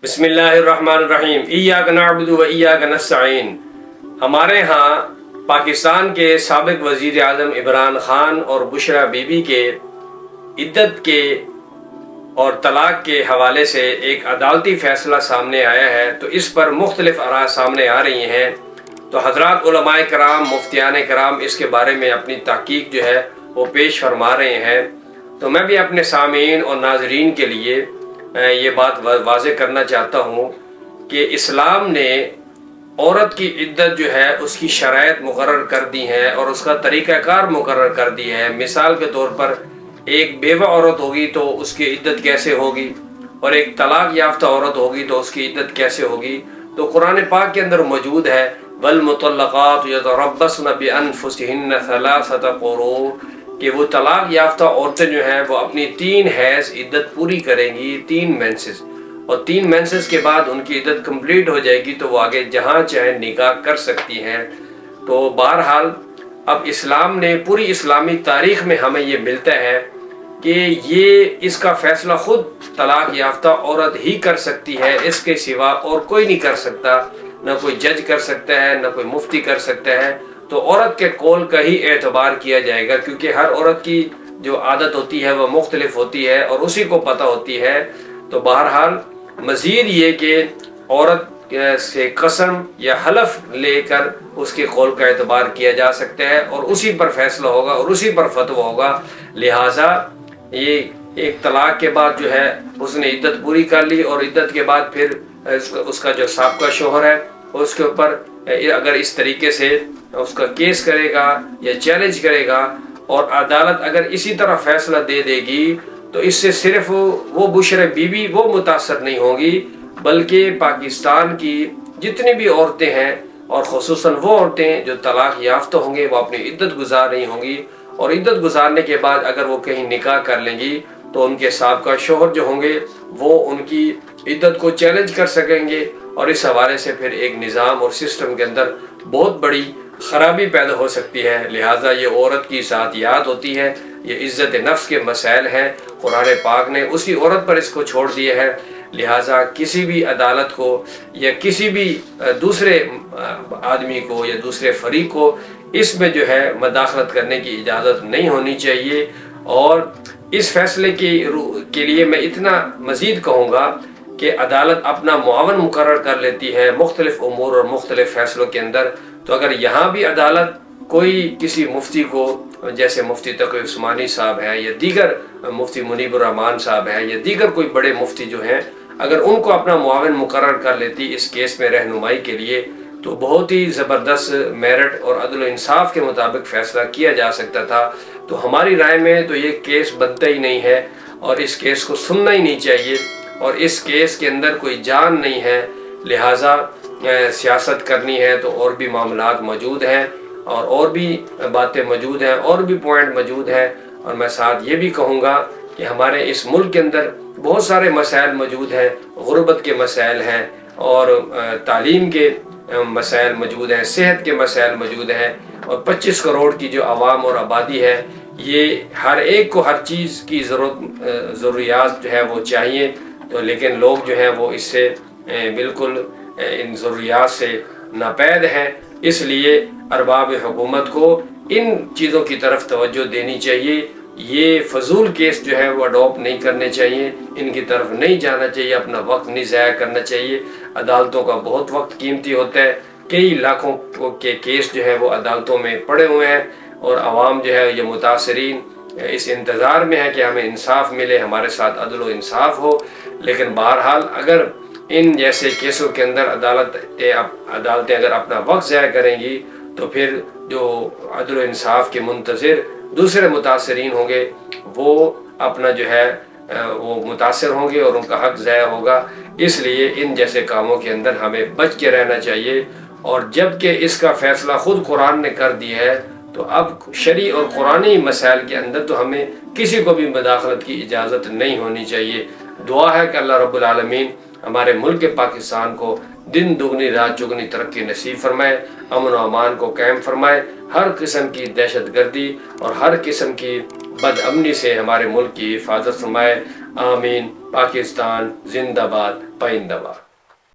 بسم اللہ الرحمن الرحیم ایاک نعبد و ایاک نستعین۔ ہمارے ہاں پاکستان کے سابق وزیر اعظم عمران خان اور بشرا بی بی کے عدت کے اور طلاق کے حوالے سے ایک عدالتی فیصلہ سامنے آیا ہے، تو اس پر مختلف آراء سامنے آ رہی ہیں۔ تو حضرات علماء کرام، مفتیان کرام اس کے بارے میں اپنی تحقیق جو ہے وہ پیش فرما رہے ہیں۔ تو میں بھی اپنے سامعین اور ناظرین کے لیے یہ بات واضح کرنا چاہتا ہوں کہ اسلام نے عورت کی عدت جو ہے اس کی شرائط مقرر کر دی ہیں اور اس کا طریقہ کار مقرر کر دی ہے۔ مثال کے طور پر ایک بیوہ عورت ہوگی تو اس کی عدت کیسے ہوگی، اور ایک طلاق یافتہ عورت ہوگی تو اس کی عدت کیسے ہوگی۔ تو قرآن پاک کے اندر موجود ہے والمطلقات یتربصن بانفسہن ثلاثۃ قروء، کہ وہ طلاق یافتہ عورتیں جو ہیں وہ اپنی 3 حیض عدت پوری کریں گی، 3 مینسز، اور 3 مینسز کے بعد ان کی عدت کمپلیٹ ہو جائے گی تو وہ آگے جہاں چاہیں نکاح کر سکتی ہیں۔ تو بہرحال اب اسلام نے پوری اسلامی تاریخ میں ہمیں یہ ملتا ہے کہ یہ اس کا فیصلہ خود طلاق یافتہ عورت ہی کر سکتی ہے، اس کے سوا اور کوئی نہیں کر سکتا، نہ کوئی جج کر سکتا ہے، نہ کوئی مفتی کر سکتا ہے۔ تو عورت کے قول کا ہی اعتبار کیا جائے گا، کیونکہ ہر عورت کی جو عادت ہوتی ہے وہ مختلف ہوتی ہے اور اسی کو پتہ ہوتی ہے۔ تو بہرحال مزید یہ کہ عورت سے قسم یا حلف لے کر اس کے قول کا اعتبار کیا جا سکتا ہے اور اسی پر فیصلہ ہوگا اور اسی پر فتویٰ ہوگا۔ لہٰذا یہ ایک طلاق کے بعد جو ہے اس نے عدت پوری کر لی اور عدت کے بعد پھر اس کا جو سابقہ شوہر ہے اس کے اوپر اگر اس طریقے سے اس کا کیس کرے گا یا چیلنج کرے گا اور عدالت اگر اسی طرح فیصلہ دے دے گی تو اس سے صرف وہ بشرا بی بی وہ متاثر نہیں ہوگی، بلکہ پاکستان کی جتنی بھی عورتیں ہیں اور خصوصاً وہ عورتیں جو طلاق یافتہ ہوں گے وہ اپنی عدت گزار رہی ہوں گی، اور عدت گزارنے کے بعد اگر وہ کہیں نکاح کر لیں گی تو ان کے سابقہ شوہر جو ہوں گے وہ ان کی عدت کو چیلنج کر سکیں گے، اور اس حوالے سے پھر ایک نظام اور سسٹم کے اندر بہت بڑی خرابی پیدا ہو سکتی ہے۔ لہٰذا یہ عورت کی ذاتیات ہوتی ہے، یہ عزت نفس کے مسائل ہیں، قرآن پاک نے اسی عورت پر اس کو چھوڑ دیا ہے۔ لہٰذا کسی بھی عدالت کو یا کسی بھی دوسرے آدمی کو یا دوسرے فریق کو اس میں جو ہے مداخلت کرنے کی اجازت نہیں ہونی چاہیے۔ اور اس فیصلے کے لیے میں اتنا مزید کہوں گا کہ عدالت اپنا معاون مقرر کر لیتی ہے مختلف امور اور مختلف فیصلوں کے اندر۔ تو اگر یہاں بھی عدالت کوئی کسی مفتی کو، جیسے مفتی تقی عثمانی صاحب ہیں یا دیگر مفتی منیب الرحمان صاحب ہیں یا دیگر کوئی بڑے مفتی جو ہیں، اگر ان کو اپنا معاون مقرر کر لیتی اس کیس میں رہنمائی کے لیے تو بہت ہی زبردست میرٹ اور عدل و انصاف کے مطابق فیصلہ کیا جا سکتا تھا۔ تو ہماری رائے میں تو یہ کیس بنتا ہی نہیں ہے اور اس کیس کو سننا ہی نہیں چاہیے، اور اس کیس کے اندر کوئی جان نہیں ہے۔ لہٰذا سیاست کرنی ہے تو اور بھی معاملات موجود ہیں اور بھی باتیں موجود ہیں، اور بھی پوائنٹ موجود ہیں۔ اور میں ساتھ یہ بھی کہوں گا کہ ہمارے اس ملک کے اندر بہت سارے مسائل موجود ہیں، غربت کے مسائل ہیں اور تعلیم کے مسائل موجود ہیں، صحت کے مسائل موجود ہیں، اور 25 کروڑ کی جو عوام اور آبادی ہے، یہ ہر ایک کو ہر چیز کی ضروریات جو ہے وہ چاہیے، تو لیکن لوگ جو ہیں وہ اس سے بالکل ان ضروریات سے ناپید ہیں۔ اس لیے ارباب حکومت کو ان چیزوں کی طرف توجہ دینی چاہیے، یہ فضول کیس جو ہے وہ اڈاپٹ نہیں کرنے چاہیے، ان کی طرف نہیں جانا چاہیے، اپنا وقت نہیں ضائع کرنا چاہیے۔ عدالتوں کا بہت وقت قیمتی ہوتا ہے، کئی لاکھوں کے کیس جو ہے وہ عدالتوں میں پڑے ہوئے ہیں، اور عوام جو ہے یہ متاثرین اس انتظار میں ہے کہ ہمیں انصاف ملے، ہمارے ساتھ عدل و انصاف ہو۔ لیکن بہرحال اگر ان جیسے کیسوں کے اندر عدالتیں اگر اپنا وقت ضائع کریں گی تو پھر جو عدل و انصاف کے منتظر دوسرے متاثرین ہوں گے وہ اپنا جو ہے وہ متاثر ہوں گے اور ان کا حق ضائع ہوگا۔ اس لیے ان جیسے کاموں کے اندر ہمیں بچ کے رہنا چاہیے، اور جب کہ اس کا فیصلہ خود قرآن نے کر دیا ہے تو اب شرعی اور قرآنی مسائل کے اندر تو ہمیں کسی کو بھی مداخلت کی اجازت نہیں ہونی چاہیے۔ دعا ہے کہ اللہ رب العالمین ہمارے ملک پاکستان کو دن دگنی رات چگنی ترقی نصیب فرمائے، امن و امان کو قائم فرمائے، ہر قسم کی دہشت گردی اور ہر قسم کی بد امنی سے ہمارے ملک کی حفاظت فرمائے۔ آمین پاکستان زندہ باد پائندہ باد.